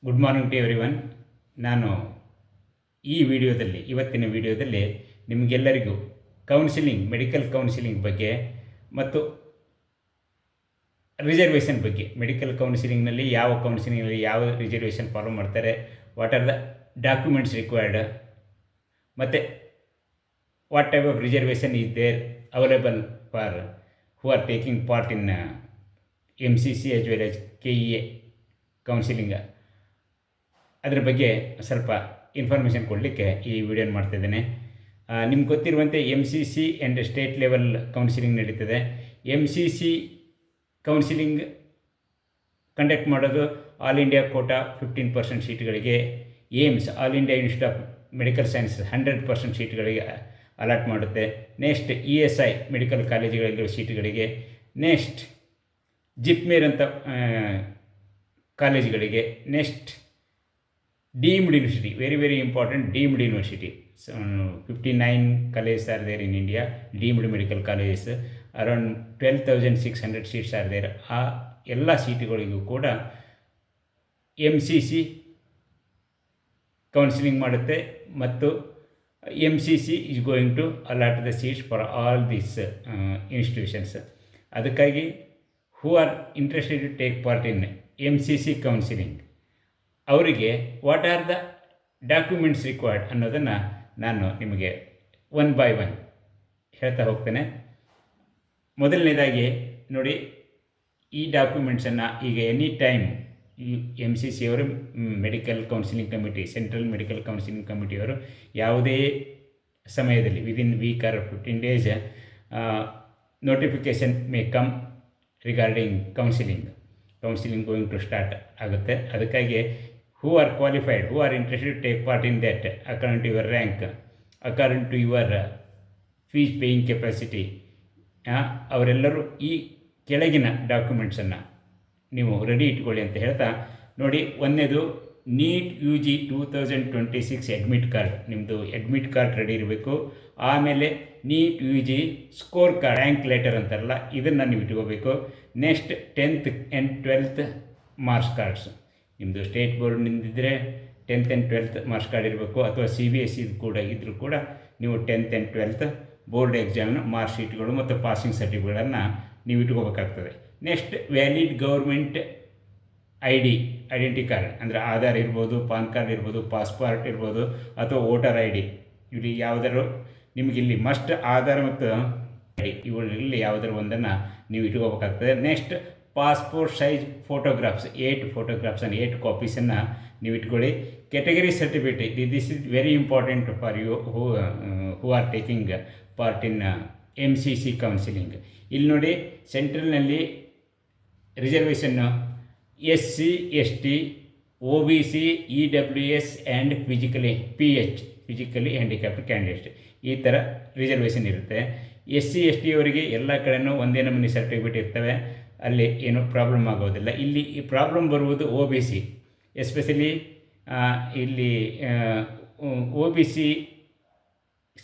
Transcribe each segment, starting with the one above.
Good morning to everyone. ನಾನು ಇವತ್ತಿನ ವಿಡಿಯೋದಲ್ಲಿ ನಿಮಗೆಲ್ಲರಿಗೂ ಮೆಡಿಕಲ್ ಕೌನ್ಸಿಲಿಂಗ್ ಬಗ್ಗೆ ಮತ್ತು ರಿಸರ್ವೇಷನ್ ಬಗ್ಗೆ, ಮೆಡಿಕಲ್ ಕೌನ್ಸಿಲಿಂಗ್ನಲ್ಲಿ ಯಾವ ರಿಸರ್ವೇಷನ್ ಫಾಲೋ ಮಾಡ್ತಾರೆ, what are the documents required, ಮತ್ತು what type of reservation is there available for who are taking part in MCC as well as KEA counselling, ಅದರ ಬಗ್ಗೆ ಸ್ವಲ್ಪ ಇನ್ಫಾರ್ಮೇಷನ್ ಕೊಡಲಿಕ್ಕೆ ಈ ವಿಡಿಯೋನ ಮಾಡ್ತಾಯಿದ್ದೇನೆ. ನಿಮ್ಗೆ ಗೊತ್ತಿರುವಂತೆ MCC and state level counselling ನಡೀತದೆ. MCC ಕೌನ್ಸಿಲಿಂಗ್ ಕಂಡಕ್ಟ್ ಮಾಡೋದು ಆಲ್ ಇಂಡಿಯಾ ಕೋಟಾ 15% ಸೀಟ್ಗಳಿಗೆ, AIIMS all India institute of medical science 100% ಸೀಟ್ಗಳಿಗೆ ಅಲಾಟ್ ಮಾಡುತ್ತೆ. ನೆಕ್ಸ್ಟ್ ESI ಮೆಡಿಕಲ್ ಕಾಲೇಜುಗಳಲ್ಲಿರುವ ಸೀಟುಗಳಿಗೆ, ನೆಕ್ಸ್ಟ್ ಜಿಪ್ಮೇರ್ ಅಂತ ಕಾಲೇಜುಗಳಿಗೆ, next deemed university, very important, deemed university. 59 colleges are there in India, deemed medical colleges, around 12,600 seats are there. ಆ ಎಲ್ಲ ಸೀಟುಗಳಿಗೂ ಕೂಡ MCC counselling ಮಾಡುತ್ತೆ ಮತ್ತು MCC is going to allot the seats for all these institutions. ಅದಕ್ಕಾಗಿ who are interested to take part in MCC counselling, ಅವರಿಗೆ what are the documents required ಅನ್ನೋದನ್ನು ನಾನು ನಿಮಗೆ ಒನ್ ಬೈ ಒನ್ ಹೇಳ್ತಾ ಹೋಗ್ತೇನೆ. ಮೊದಲನೇದಾಗಿ ನೋಡಿ, ಈ ಡಾಕ್ಯುಮೆಂಟ್ಸನ್ನು ಈಗ ಎನಿ ಟೈಮ್ ಈ MCC ಅವರು medical counselling committee, central medical counselling ಕಮಿಟಿಯವರು ಯಾವುದೇ ಸಮಯದಲ್ಲಿ within week or 15 days notification may come regarding counselling going to start ಆಗುತ್ತೆ. ಅದಕ್ಕಾಗಿ who are qualified, who are interested to take part in that according to your rank, according to your fees paying capacity, ಅವರೆಲ್ಲರೂ ಈ ಕೆಳಗಿನ ಡಾಕ್ಯುಮೆಂಟ್ಸನ್ನು ನೀವು ready ಇಟ್ಕೊಳ್ಳಿ ಅಂತ ಹೇಳ್ತಾ, ನೋಡಿ, ಒಂದನೇದು ನೀಟ್ UG 2026 ಅಡ್ಮಿಟ್ ಕಾರ್ಡ್, ನಿಮ್ಮದು ಅಡ್ಮಿಟ್ ಕಾರ್ಡ್ ರೆಡಿ ಇರಬೇಕು. ಆಮೇಲೆ NEET UG score card, rank letter ಅಂತಾರಲ್ಲ, ಇದನ್ನು ನೀವು ಇಟ್ಕೋಬೇಕು. Next 10th and 12th marks cards, ನಿಮ್ಮದು ಸ್ಟೇಟ್ ಬೋರ್ಡ್ನಿಂದಿದ್ದರೆ 10th and 12th marks card ಇರಬೇಕು, ಅಥವಾ CBSE ಕೂಡ ಇದ್ದರೂ ಕೂಡ ನೀವು 10th and 12th ಬೋರ್ಡ್ ಎಕ್ಸಾಮ್ನ ಮಾರ್ಕ್ ಶೀಟ್ಗಳು ಮತ್ತು ಪಾಸಿಂಗ್ ಸರ್ಟಿಫಿಕೇಟನ್ನು ನೀವು ಇಟ್ಕೋಬೇಕಾಗ್ತದೆ. Next valid government identity card, ಅಂದರೆ ಆಧಾರ್ ಇರ್ಬೋದು, ಪಾನ್ ಕಾರ್ಡ್ ಇರ್ಬೋದು, ಪಾಸ್ಪೋರ್ಟ್ ಇರ್ಬೋದು, ಅಥವಾ ವೋಟರ್ ID, ಇಲ್ಲಿ ಯಾವುದಾದ್ರು ನಿಮಗಿಲ್ಲಿ ಮಸ್ಟ್ ಆಧಾರ್ ಮತ್ತು ಇವುಗಳಲ್ಲಿ ಯಾವುದಾದ್ರು ಒಂದನ್ನು ನೀವು ಇಟ್ಕೋಬೇಕಾಗ್ತದೆ. Next passport size photographs, 8 photographs and 8 ಕಾಪೀಸನ್ನು ನೀವು ಇಟ್ಕೊಳ್ಳಿ. Category certificate, this is very important for you who are taking part in MCC counselling. ಇಲ್ಲಿ ನೋಡಿ, ಸೆಂಟ್ರಲ್ನಲ್ಲಿ ರಿಸರ್ವೇಷನ್ನು SC ST OBC EWS and physically handicapped candidate, ಈ ಥರ ರಿಸರ್ವೇಷನ್ ಇರುತ್ತೆ. SC ST ಅವರಿಗೆ ಎಲ್ಲ ಕಡೆಯೂ ಒಂದೇ ನಮೂನಿ ಸರ್ಟಿಫಿಕೇಟ್ ಇರ್ತವೆ, ಅಲ್ಲಿ ಏನೂ ಪ್ರಾಬ್ಲಮ್ ಆಗೋದಿಲ್ಲ. ಇಲ್ಲಿ ಈ ಪ್ರಾಬ್ಲಮ್ ಬರುವುದು OBC, ಎಸ್ಪೆಷಲಿ ಇಲ್ಲಿ OBC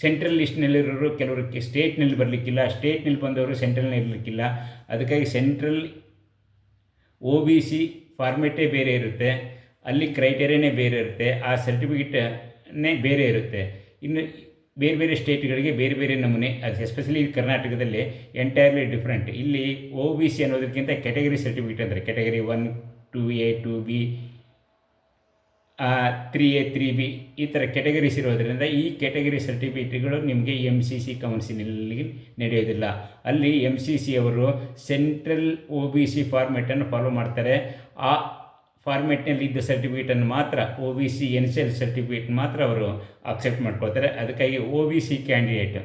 ಸೆಂಟ್ರಲ್ ಲಿಸ್ಟ್ನಲ್ಲಿರೋರು ಕೆಲವರು ಸ್ಟೇಟ್ನಲ್ಲಿ ಬರಲಿಕ್ಕಿಲ್ಲ, ಸ್ಟೇಟ್ನಲ್ಲಿ ಬಂದವರು ಸೆಂಟ್ರಲ್ನಲ್ಲಿ ಇರಲಿಕ್ಕಿಲ್ಲ. ಅದಕ್ಕಾಗಿ ಸೆಂಟ್ರಲ್ OBC ಫಾರ್ಮೆಟೇ ಬೇರೆ ಇರುತ್ತೆ, ಅಲ್ಲಿ ಕ್ರೈಟೇರಿಯಾನೇ ಬೇರೆ ಇರುತ್ತೆ, ಆ ಸರ್ಟಿಫಿಕೇಟೇ ಬೇರೆ ಇರುತ್ತೆ. ಇನ್ನು ಬೇರೆ ಸ್ಟೇಟ್ಗಳಿಗೆ ಬೇರೆ ನಮೂನೆ, ಅದು ಎಸ್ಪೆಷಲಿ ಕರ್ನಾಟಕದಲ್ಲಿ ಎಂಟೈರ್ಲಿ ಡಿಫ್ರೆಂಟ್. ಇಲ್ಲಿ OBC ಅನ್ನೋದಕ್ಕಿಂತ ಕೆಟಗರಿ ಸರ್ಟಿಫಿಕೇಟ್ ಅಂದರೆ category 1, 2A, 2B, 3A, 3B ಈ ಥರ ಕೆಟಗರೀಸ್ ಇರೋದರಿಂದ ಈ ಕೆಟಗರಿ ಸರ್ಟಿಫಿಕೇಟ್ಗಳು ನಿಮಗೆ MCC ಕೌನ್ಸಿಲಿಂಗ್ ನಡೆಯೋದಿಲ್ಲ. ಅಲ್ಲಿ MCC ಅವರು ಸೆಂಟ್ರಲ್ OBC ಫಾರ್ಮೆಟನ್ನು ಫಾಲೋ ಮಾಡ್ತಾರೆ. ಆ ಫಾರ್ಮೆಟ್ನಲ್ಲಿ ಇದ್ದ ಸರ್ಟಿಫಿಕೇಟನ್ನು ಮಾತ್ರ, OBC NCL ಸರ್ಟಿಫಿಕೇಟ್ ಮಾತ್ರ ಅವರು ಅಕ್ಸೆಪ್ಟ್ ಮಾಡ್ಕೊಳ್ತಾರೆ. ಅದಕ್ಕಾಗಿ OBC ಕ್ಯಾಂಡಿಡೇಟ್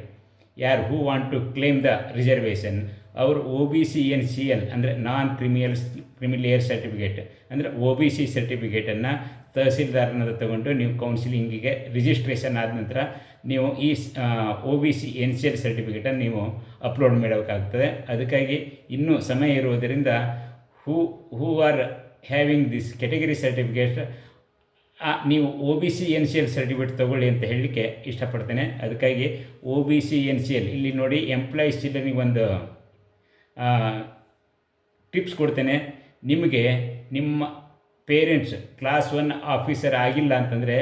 ಯಾರು who want to claim the reservation, ಅವರು OBC NCL ಅಂದರೆ ನಾನ್ ಕ್ರಿಮಿಲಿಯರ್ ಸರ್ಟಿಫಿಕೇಟ್, ಅಂದರೆ OBC ಸರ್ಟಿಫಿಕೇಟನ್ನು ತಹಸೀಲ್ದಾರ್ನ ತಗೊಂಡು ನೀವು ಕೌನ್ಸಿಲಿಂಗಿಗೆ ರಿಜಿಸ್ಟ್ರೇಷನ್ ಆದ ನಂತರ ನೀವು ಈ OBC NCL ಸರ್ಟಿಫಿಕೇಟನ್ನು ನೀವು ಅಪ್ಲೋಡ್ ಮಾಡಬೇಕಾಗ್ತದೆ. ಅದಕ್ಕಾಗಿ ಇನ್ನೂ ಸಮಯ ಇರುವುದರಿಂದ ಹೂ are having this category certificate, ನೀವು OBC NCL ಸರ್ಟಿಫಿಕೇಟ್ ತೊಗೊಳ್ಳಿ ಅಂತ ಹೇಳಲಿಕ್ಕೆ ಇಷ್ಟಪಡ್ತೇನೆ. ಅದಕ್ಕಾಗಿ OBC NCL ಇಲ್ಲಿ ನೋಡಿ, ಎಂಪ್ಲಾಯೀಸ್ ಚಿಲ್ಡ್ರನಿಗೆ ಒಂದು ಟಿಪ್ಸ್ ಕೊಡ್ತೇನೆ. ನಿಮಗೆ ನಿಮ್ಮ ಪೇರೆಂಟ್ಸ್ ಕ್ಲಾಸ್ 1 ಆಫೀಸರ್ ಆಗಿಲ್ಲ ಅಂತಂದರೆ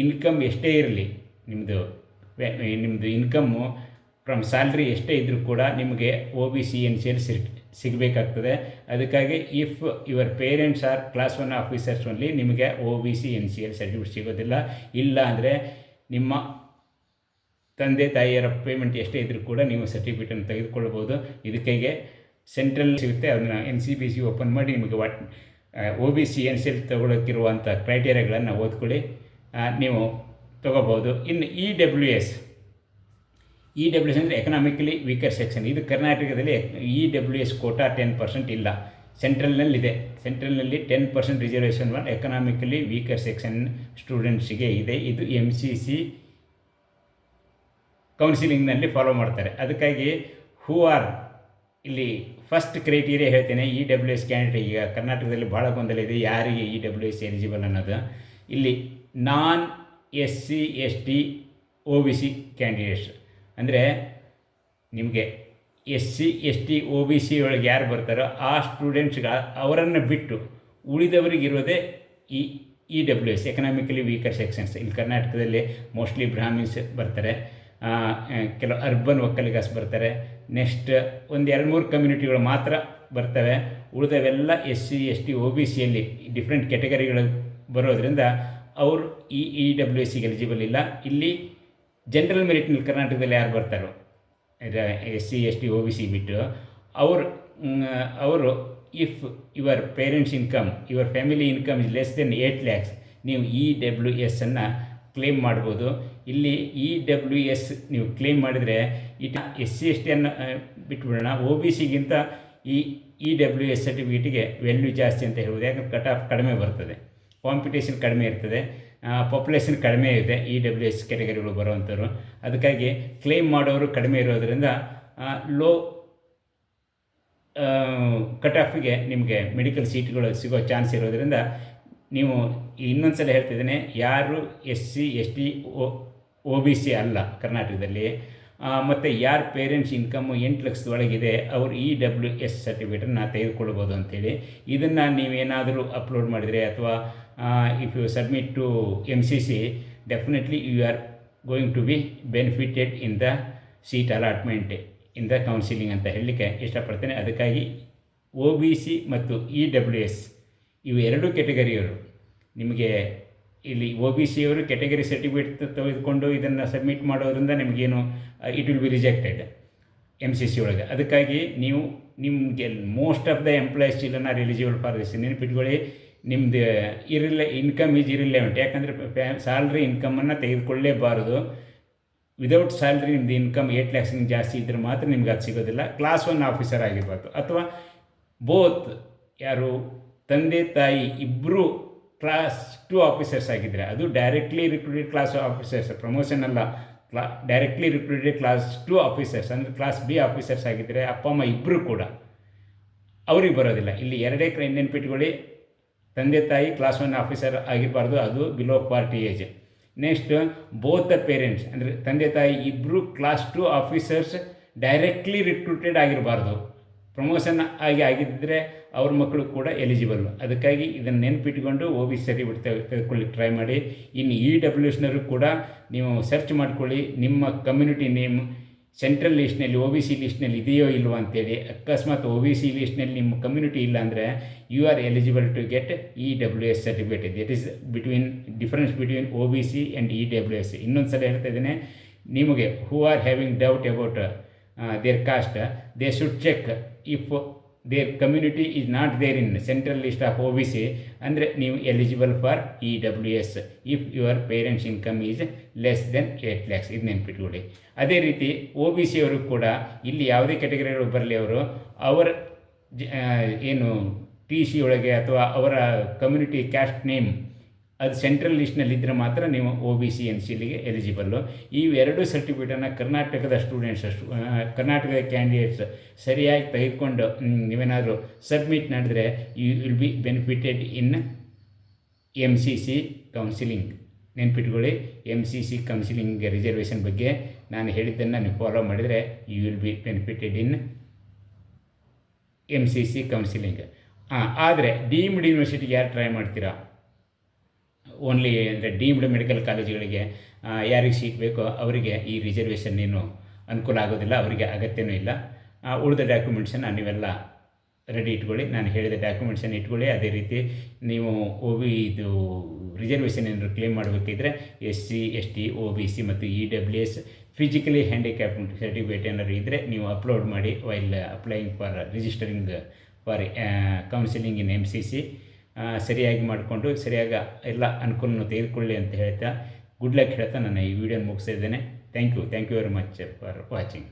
ಇನ್ಕಮ್ ಎಷ್ಟೇ ಇರಲಿ, ನಿಮ್ಮದು ಇನ್ಕಮ್ಮು ಫ್ರಮ್ ಸ್ಯಾಲ್ರಿ ಎಷ್ಟೇ ಇದ್ದರೂ ಕೂಡ ನಿಮಗೆ OBC NCL ಸಿಗಬೇಕಾಗ್ತದೆ. ಅದಕ್ಕಾಗಿ if your parents are class 1 officers only ನಿಮಗೆ OBC NCL ಸರ್ಟಿಫಿಕೇಟ್ ಸಿಗೋದಿಲ್ಲ. ಇಲ್ಲ ಅಂದರೆ ನಿಮ್ಮ ತಂದೆ ತಾಯಿಯರ ಪೇಮೆಂಟ್ ಎಷ್ಟೇ ಇದ್ದರೂ ಕೂಡ ನೀವು ಸರ್ಟಿಫಿಕೇಟನ್ನು ತೆಗೆದುಕೊಳ್ಬೋದು. ಇದಕ್ಕಾಗಿ ಸೆಂಟ್ರಲ್ ಸಿಗುತ್ತೆ, ಅದನ್ನು NCBC ಓಪನ್ ಮಾಡಿ ನಿಮಗೆ OBC NCL ತಗೊಳ್ಳೋಕ್ಕಿರುವಂಥ ಕ್ರೈಟೇರಿಯಾಗಳನ್ನು ಓದ್ಕೊಳ್ಳಿ, ನೀವು ತೊಗೋಬೋದು. ಇನ್ನು EWS ಅಂದರೆ ಎಕನಾಮಿಕಲಿ ವೀಕರ್ ಸೆಕ್ಷನ್. ಇದು ಕರ್ನಾಟಕದಲ್ಲಿ EWS ಕೋಟಾ 10% ಇಲ್ಲ, ಸೆಂಟ್ರಲ್ನಲ್ಲಿದೆ. ಸೆಂಟ್ರಲ್ನಲ್ಲಿ 10% ರಿಸರ್ವೇಷನ್ ಎಕನಾಮಿಕಲಿ ವೀಕರ್ ಸೆಕ್ಷನ್ ಸ್ಟೂಡೆಂಟ್ಸಿಗೆ ಇದೆ. ಇದು MCC ಕೌನ್ಸಿಲಿಂಗ್ನಲ್ಲಿ ಫಾಲೋ ಮಾಡ್ತಾರೆ. ಅದಕ್ಕಾಗಿ ಇಲ್ಲಿ ಫಸ್ಟ್ ಕ್ರೈಟೀರಿಯಾ ಹೇಳ್ತೇನೆ. EWS ಕ್ಯಾಂಡಿಡೇಟ್, ಈಗ ಕರ್ನಾಟಕದಲ್ಲಿ ಭಾಳ ಗೊಂದಲ ಇದೆ ಯಾರಿಗೆ EWS ಎಲಿಜಿಬಲ್ ಅನ್ನೋದು. ಇಲ್ಲಿ ನಾನ್ SC ST OBC ಕ್ಯಾಂಡಿಡೇಟ್ಸ್ ಅಂದರೆ ನಿಮಗೆ SC ST OBC ಒಳಗೆ ಯಾರು ಬರ್ತಾರೋ ಆ ಸ್ಟೂಡೆಂಟ್ಸ್ಗೆ ಅವರನ್ನು ಬಿಟ್ಟು ಉಳಿದವರಿಗಿರೋದೇ ಈ EWS ಎಕನಾಮಿಕಲಿ ವೀಕರ್ ಸೆಕ್ಷನ್ಸ್. ಇಲ್ಲಿ ಕರ್ನಾಟಕದಲ್ಲಿ ಮೋಸ್ಟ್ಲಿ ಬ್ರಾಹ್ಮಿನ್ಸ್ ಬರ್ತಾರೆ, ಕೆಲವು ಅರ್ಬನ್ ಒಕ್ಕಲಿಗಾಸ್ ಬರ್ತಾರೆ, ನೆಕ್ಸ್ಟ್ ಒಂದು 2-3 ಕಮ್ಯುನಿಟಿಗಳು ಮಾತ್ರ ಬರ್ತವೆ. ಉಳಿದವೆಲ್ಲ SC ST OBCಯಲ್ಲಿ ಡಿಫ್ರೆಂಟ್ ಕ್ಯಾಟಗರಿಗಳು ಬರೋದರಿಂದ ಅವರು ಈ EWSಗೆ ಎಲಿಜಿಬಲ್ ಇಲ್ಲ. ಇಲ್ಲಿ ಜನರಲ್ ಮೆರಿಟ್ನಲ್ಲಿ ಕರ್ನಾಟಕದಲ್ಲಿ ಯಾರು ಬರ್ತಾರೋ SC ST OBC ಬಿಟ್ಟು ಅವರು if your parents income, your family income is less than 8 lakhs ನೀವು EWSನ್ನು ಕ್ಲೇಮ್ ಮಾಡ್ಬೋದು. ಇಲ್ಲಿ EWS ನೀವು ಕ್ಲೇಮ್ ಮಾಡಿದರೆ SC ST ಅನ್ನು ಬಿಟ್ಬಿಡೋಣ, OBCಗಿಂತ ಈ EWS ಸರ್ಟಿಫಿಕೇಟಿಗೆ ವ್ಯಾಲ್ಯೂ ಜಾಸ್ತಿ ಅಂತ ಹೇಳ್ಬೋದು. ಯಾಕಂದರೆ ಕಟ್ ಆಫ್ ಕಡಿಮೆ ಬರ್ತದೆ, ಕಾಂಪಿಟೇಷನ್ ಕಡಿಮೆ ಇರ್ತದೆ, ಪಾಪ್ಯುಲೇಷನ್ ಕಡಿಮೆ ಇದೆ EWS ಕ್ಯಾಟಗರಿಗಳು ಬರುವಂಥವ್ರು. ಅದಕ್ಕಾಗಿ ಕ್ಲೇಮ್ ಮಾಡೋರು ಕಡಿಮೆ ಇರೋದರಿಂದ ಲೋ ಕಟ್ ಆಫಿಗೆ ನಿಮಗೆ ಮೆಡಿಕಲ್ ಸೀಟ್ಗಳು ಸಿಗೋ ಚಾನ್ಸ್ ಇರೋದರಿಂದ ನೀವು ಇನ್ನೊಂದು ಸಲ ಹೇಳ್ತಿದ್ದೇನೆ, ಯಾರು SC ST OBC ಅಲ್ಲ ಕರ್ನಾಟಕದಲ್ಲಿ ಮತ್ತು ಯಾರ ಪೇರೆಂಟ್ಸ್ ಇನ್ಕಮ್ಮು 8 ಲಕ್ಷದೊಳಗಿದೆ ಅವರು EWS ಸರ್ಟಿಫಿಕೇಟನ್ನು ತೆಗೆದುಕೊಳ್ಬೋದು ಅಂಥೇಳಿ. ಇದನ್ನು ನೀವೇನಾದರೂ ಅಪ್ಲೋಡ್ ಮಾಡಿದರೆ ಅಥವಾ if you submit to MCC definitely you are going to be benefited in the seat allotment in the counselling ಅಂತ ಹೇಳಲಿಕ್ಕೆ ಇಷ್ಟಪಡ್ತೇನೆ. ಅದಕ್ಕಾಗಿ OBC ಮತ್ತು EWS ಇವು 2 ಕ್ಯಾಟಗರಿಯವರು ನಿಮಗೆ ಇಲ್ಲಿ OBC ಅವರು ಕ್ಯಾಟಗರಿ ಸರ್ಟಿಫಿಕೇಟ್ ತೆಗೆದುಕೊಂಡು ಇದನ್ನು ಸಬ್ಮಿಟ್ ಮಾಡೋದ್ರಿಂದ ನಿಮಗೇನು it will be rejected MCC ಒಳಗೆ. ಅದಕ್ಕಾಗಿ ನೀವು ನಿಮಗೆ most of the employees children are eligible for this. ನೆನಪಿಟ್ಕೊಳ್ಳಿ, ನಿಮ್ಮದು ಇನ್ಕಮ್ ಈಸ್ ಇರಿಲೆವೆಂಟ್. ಯಾಕಂದರೆ ಸ್ಯಾಲ್ರಿ ಇನ್ಕಮನ್ನು ತೆಗೆದುಕೊಳ್ಳಲೇಬಾರದು. ವಿದೌಟ್ ಸ್ಯಾಲ್ರಿ ನಿಮ್ಮದು ಇನ್ಕಮ್ 8 lakhs ಜಾಸ್ತಿ ಇದ್ದರೆ ಮಾತ್ರ ನಿಮ್ಗೆ ಅದು ಸಿಗೋದಿಲ್ಲ. ಕ್ಲಾಸ್ 1 ಆಫೀಸರ್ ಆಗಿರ್ಬಾರ್ದು, ಅಥವಾ ಬೋತ್ ಯಾರು ತಂದೆ ತಾಯಿ ಇಬ್ಬರು ಕ್ಲಾಸ್ 2 ಆಫೀಸರ್ಸ್ ಆಗಿದ್ದರೆ, ಅದು directly recruited class officers, promotion ಅಲ್ಲ, ಡೈರೆಕ್ಟ್ಲಿ ರಿಕ್ರೂಟೆಡ್ ಕ್ಲಾಸ್ 2 ಆಫೀಸರ್ಸ್ ಅಂದರೆ ಕ್ಲಾಸ್ B ಆಫೀಸರ್ಸ್ ಆಗಿದ್ದರೆ ಅಪ್ಪ ಅಮ್ಮ ಇಬ್ಬರು ಕೂಡ ಅವ್ರಿಗೆ ಬರೋದಿಲ್ಲ. ಇಲ್ಲಿ 2 ನೆನ್ಪಿಟ್ಕೊಳ್ಳಿ, ತಂದೆ ತಾಯಿ ಕ್ಲಾಸ್ 1 ಆಫೀಸರ್ ಆಗಿರಬಾರ್ದು, ಅದು below 40 age. Next both the parents ಅಂದರೆ ತಂದೆ ತಾಯಿ ಇಬ್ಬರು class 2 officers directly recruited ಆಗಿರಬಾರ್ದು. Promotion ಆಗಿದ್ದರೆ ಅವ್ರ ಮಕ್ಕಳು ಕೂಡ ಎಲಿಜಿಬಲ್ಲು. ಅದಕ್ಕಾಗಿ ಇದನ್ನು ನೆನಪಿಟ್ಕೊಂಡು OBC ಸರ್ಟಿಫಿಕೇಟ್ ತೆಗೆದುಕೊಳ್ಳಿಕ್ಕೆ ಟ್ರೈ ಮಾಡಿ. ಇನ್ನು EWSನವರು ಕೂಡ ನೀವು ಸರ್ಚ್ ಮಾಡ್ಕೊಳ್ಳಿ, ನಿಮ್ಮ ಕಮ್ಯುನಿಟಿ ನೇಮ್ ಸೆಂಟ್ರಲ್ ಲಿಸ್ಟ್ನಲ್ಲಿ OBC ಲಿಸ್ಟ್ನಲ್ಲಿ ಇದೆಯೋ ಇಲ್ವೋ ಅಂತೇಳಿ. ಅಕಸ್ಮಾತ್ OBC ಲಿಸ್ಟ್ನಲ್ಲಿ ನಿಮ್ಮ ಕಮ್ಯುನಿಟಿ ಇಲ್ಲ ಅಂದರೆ you are eligible to get EWS certificate. That is difference between OBC and EWS. ಇನ್ನೊಂದು ಸಲ ಹೇಳ್ತಾ ಇದ್ದೇನೆ, ನಿಮಗೆ who are having doubt about their caste, they should check if their community is not there in central list of OBC ಅಂದರೆ ನೀವು eligible for EWS if your parents income is less than 8 lakhs. ಇದು ನೆನ್ಪಿಟ್ಕೊಳ್ಳಿ. ಅದೇ ರೀತಿ OBC ಅವರು ಕೂಡ ಇಲ್ಲಿ ಯಾವುದೇ ಕ್ಯಾಟಗರಿಗಳು ಬರಲಿ, ಅವರ ಏನು TC ಒಳಗೆ ಅಥವಾ ಅವರ ಕಮ್ಯುನಿಟಿ ಕ್ಯಾಸ್ಟ್ ನೇಮ್ ಅದು ಸೆಂಟ್ರಲ್ ಲಿಸ್ಟ್ನಲ್ಲಿದ್ದರೆ ಮಾತ್ರ ನೀವು OBC NCLಗೆ ಎಲಿಜಿಬಲ್ಲು. ಈ 2 ಸರ್ಟಿಫಿಕೇಟನ್ನು ಕರ್ನಾಟಕದ ಸ್ಟೂಡೆಂಟ್ಸ್, ಕರ್ನಾಟಕದ ಕ್ಯಾಂಡಿಡೇಟ್ಸ್ ಸರಿಯಾಗಿ ತೆಗೆದುಕೊಂಡು ನೀವೇನಾದರೂ ಸಬ್ಮಿಟ್ ಮಾಡಿದ್ರೆ you will be benefited in MCC counselling. ನೆನ್ಪಿಟ್ಕೊಳ್ಳಿ, MCC ಕೌನ್ಸಿಲಿಂಗ್ ರಿಸರ್ವೇಷನ್ ಬಗ್ಗೆ ನಾನು ಹೇಳಿದ್ದನ್ನು ನೀವು ಫಾಲೋ ಮಾಡಿದರೆ you will be benefited in MCC counselling. ಆದರೆ ಡೀಮ್ಡ್ ಯೂನಿವರ್ಸಿಟಿಗೆ ಯಾರು ಟ್ರೈ ಮಾಡ್ತೀರಾ, ಓನ್ಲಿ ಅಂದರೆ ಡೀಮ್ಡ್ ಮೆಡಿಕಲ್ ಕಾಲೇಜುಗಳಿಗೆ ಯಾರಿಗೆ ಸೀಟ್ ಬೇಕೋ ಅವರಿಗೆ ಈ ರಿಸರ್ವೇಷನ್ ಏನು ಅನುಕೂಲ ಆಗೋದಿಲ್ಲ, ಅವರಿಗೆ ಅಗತ್ಯನೂ ಇಲ್ಲ. ಉಳಿದ ಡಾಕ್ಯುಮೆಂಟ್ಸನ್ನು ನೀವೆಲ್ಲ ರೆಡಿ ಇಟ್ಕೊಳ್ಳಿ. ನಾನು ಹೇಳಿದ ಡಾಕ್ಯುಮೆಂಟ್ಸನ್ನು ಇಟ್ಕೊಳ್ಳಿ. ಅದೇ ರೀತಿ ನೀವು ಇದು ರಿಸರ್ವೇಷನ್ ಏನಾದರೂ ಕ್ಲೇಮ್ ಮಾಡಬೇಕಿದ್ರೆ SC ST OBC ಮತ್ತು EWS ಫಿಸಿಕಲಿ ಹ್ಯಾಂಡಿಕ್ಯಾಪ್ಡ್ ಸರ್ಟಿಫಿಕೇಟ್ ಏನಾದ್ರು ಇದ್ದರೆ ನೀವು ಅಪ್ಲೋಡ್ ಮಾಡಿ while applying for registering for counselling in MCC. ಸರಿಯಾಗಿ ಮಾಡಿಕೊಂಡು ಸರಿಯಾಗಿ ಎಲ್ಲ ಅನುಕೂಲವನ್ನು ತೆಗೆದುಕೊಳ್ಳಿ ಅಂತ ಹೇಳ್ತಾ ಗುಡ್ ಲಕ್ ಹೇಳ್ತಾ ನಾನು ಈ ವಿಡಿಯೋನ ಮುಗಿಸಿದ್ದೇನೆ. Thank you very much for watching.